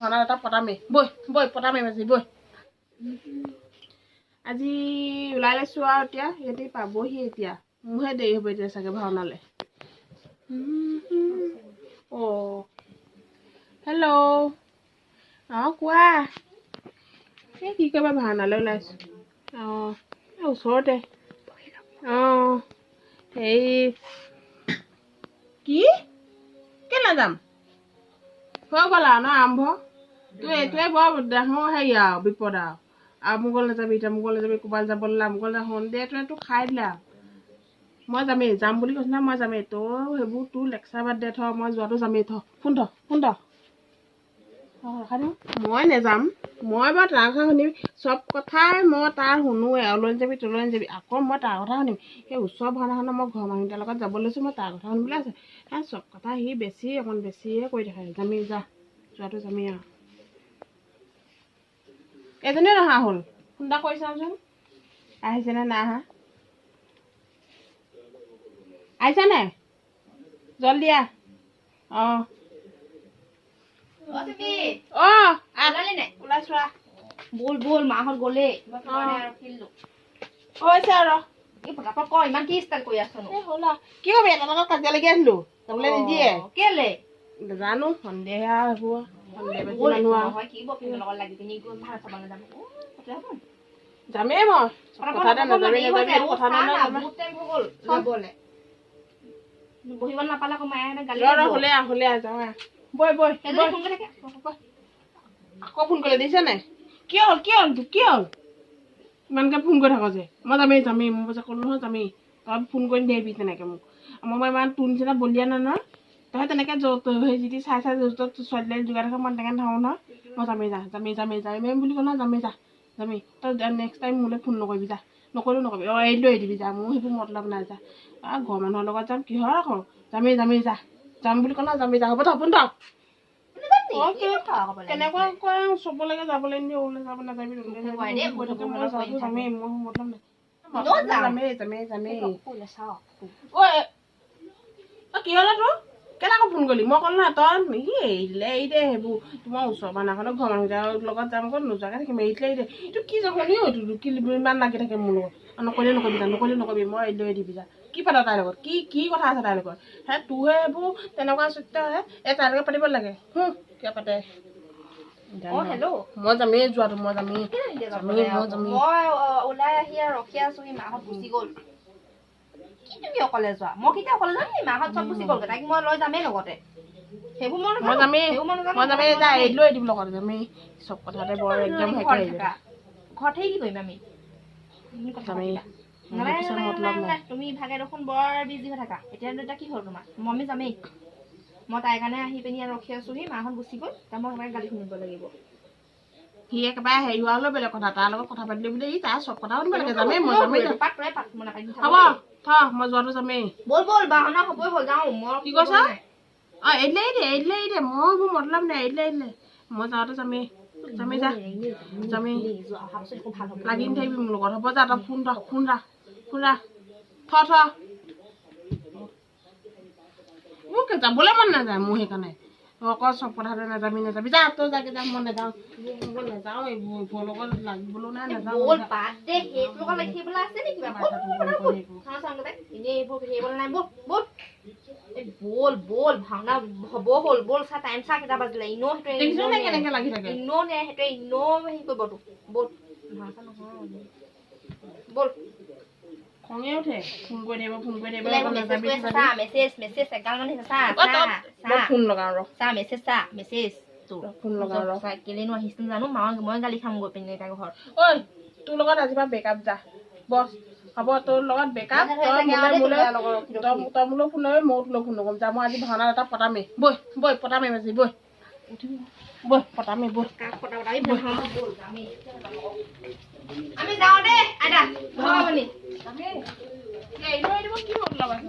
ভাওনা এটা পতামে বৈ বৈ পতামে আজি বৈ আজি ওলাই লৈছো আৰু এতিয়া সিহঁতি পাবহি এতিয়া মোৰহে দেৰি হ'ব এতিয়া চাগে ভাওনালৈ অ' হেল্ল' অঁ কোৱা এই কি কৰিবা ভাওনালৈ ওলাইছো অঁ ওচৰতে অঁ হেৰি কি কেলৈ যাম হৈ গ'ল আৰু ন আৰম্ভ তোৰ এইটোৱে বৰ ডাঙৰ হেৰি আৰু বিপদ আৰু আমুকলৈ নাযাবি তামুকলৈ যাবি ক'ৰবালৈ যাবলৈ আমুকলৈ যা সন্ধিয়া তোৰ খাই দিলে আৰু মই যামেই যাম বুলি কৈছো না মই যামেই তই সেইবোৰ তোৰ লেকচাৰ বাদ দে থ মই যোৱাটো যামেই ফোন মই নেযাম মই বাৰু তাৰ কথা শুনিবি চব কথাই মই তাৰ শুনোৱে অলৈ যাবি আকৌ মই তাৰ কথা শুনিম সেই ওচৰ ভাওনাখনত মই ঘৰৰ মানুহকেইটাৰ লগত যাব লৈছোঁ মই তাৰ কথা শুনিবলৈ আছে চব কথা সি বেছি অকণ বেছিয়ে কৰি থাকে যামেই যা যোৱাটো যামেই আৰু এজনীয়ে নহা হ'ল ফোন এটা কৰি চাওঁচোন আহিছেনে নাই আহা আহিছানে জলদি আহ অঁ ওলাইছো বল বল মাহত গলে হৈছে আৰু ইমান কি ষ্টাইল কৰি আছ কি কবি এটা লগত কাজিয়া লাগি আছিলো যাবলৈ নিদিয়ে কেলে জানো সন্ধিয়া সেইবোৰ যামেই মই বহিব নাপালে আকৌ ফোন কৰিলে দিছে নাই কি হ'ল ইমানকে ফোন কৰি থাক যে মই যামেই মই পইচা ক'লো নহয় যামেই তই ফোন কৰি নিদিবি তেনেকে মোক মই ইমান তোৰ নিচিনা বলিয়া নাই নহয় তই তেনেকে সেই যদি চাই ছোৱালী যোগাৰ থাকে মই তেনেকে নাথাকোঁ নহয় মই যামেই বুলি ক'লে যামেই তই নেক্সট টাইম মোলৈ ফোন নকৰিবি যা নকৰিবি এৰি দিবি যা মোৰ সেইবোৰ মতলব নাই যা ঘৰৰ মানুহৰ লগত যাম কিহৰ আকৌ যামেই যা যাম বুলি ক'লে যামেই যা হ'ব তই ফোন থ কেনেকুৱা কয় চবলৈকে যাবলৈ নিদিয়ে ওলাই যাব নাযাবি যামেই মোৰ মতলব নাই যামেই কি হ'লে তোৰ কেলে আকৌ ফোন কৰিলি মই ক'লো না তই এৰি দে সেইবোৰ তোমাৰ ওচৰ মানুহখনৰ ঘৰৰ মানুহকেইটাৰ লগত যাম আকৌ নোযোৱাকৈ থাকিম এৰি দে এইটো কি জগনি কি ইমান লাগি থাকে মোৰ লগত নকৰিলে নকৰিবি মই এৰি দিবি যা কি পাতা তাইৰ লগত কি কথা আছে তাইৰ লগত তোৰহে এইবোৰ তেনেকুৱা চৰিত্ৰ হে তাইৰ লগত পাতিব লাগে কিয় পাতে মই যামেই যোৱাটো মই যামেই ওলাই আহি ৰখি আছো সি মাহত গুচি গ'ল কি তুমি অকলে যোৱা মই কেতিয়া অকলে যাম নি মাহত চব গুচি গ'লগে তাইক মই লৈ যামেই লগতে সেইবোৰ মই যামেই যা এৰি লৈ দিম লগত যামেই চব কথাতে বৰ একদম ঘৰত কি কৰিম আমি তুমি ইভাগে দেখোন বৰ বিজি হৈ থাকা এতিয়া কি হ'ল তোমাৰ মমি যামেই মই তাইৰ কাৰণে আহি পিনি ৰখি আছো সি মাহত গুচি গ'ল তাৰ মই একেবাৰে গালি শুনিব লাগিব সি একেবাৰে হেৰি হোৱা হ'লেও বেলেগ কথা তাৰ লগত কথা পাতিলে বুলি ই তাৰ চব কথা শুনিব লাগে যামেই মই যোৱাটো যামেই বল বাহনা হ'বই হ'ল যাওঁ মই কি কৈছ এৰি দে মই মোৰ মতলব নাই এৰি দে মই যাওঁতে যামেই লাগি নাথাকিবি মোৰ লগত হ'ব যা তই ফোন ৰাখ মোক যাবলৈ মন নাযায় মোৰ সেইকাৰণে অকল চব কথাতে নাযাবি যা তই যাকে যাম মই নাযাওঁ এইবোৰ লগত লাগিবলৈও নাই নাযাওঁ বল ভাওনা হ'ব হ'ল বল চা টাইম চা কেইটা বাজিলে কেনেকে লাগি থাকে হেৰি কৰিব তোক বল বল খঙে উঠে ফোন কৰি দিব মেছেজ এগাল মান ফোন লগাওঁ কেলেনো আহিছিল জানো মই গালি খাম গৈ পিনে তাই ঘৰত ঐ তোৰ লগত আজিপা বেকআপ যা বছ হ'ব তোৰ লগত বেকআপ তই মোলৈ ফোন নকৰিবি ময়ো তোলৈ ফোন নকৰিম যা মই আজি ভাওনা এটা পতামেই বৈ পতামেই আজি বৈ পতামেই বৈ আমি যাওঁ দে আইতা কি মতলব আছে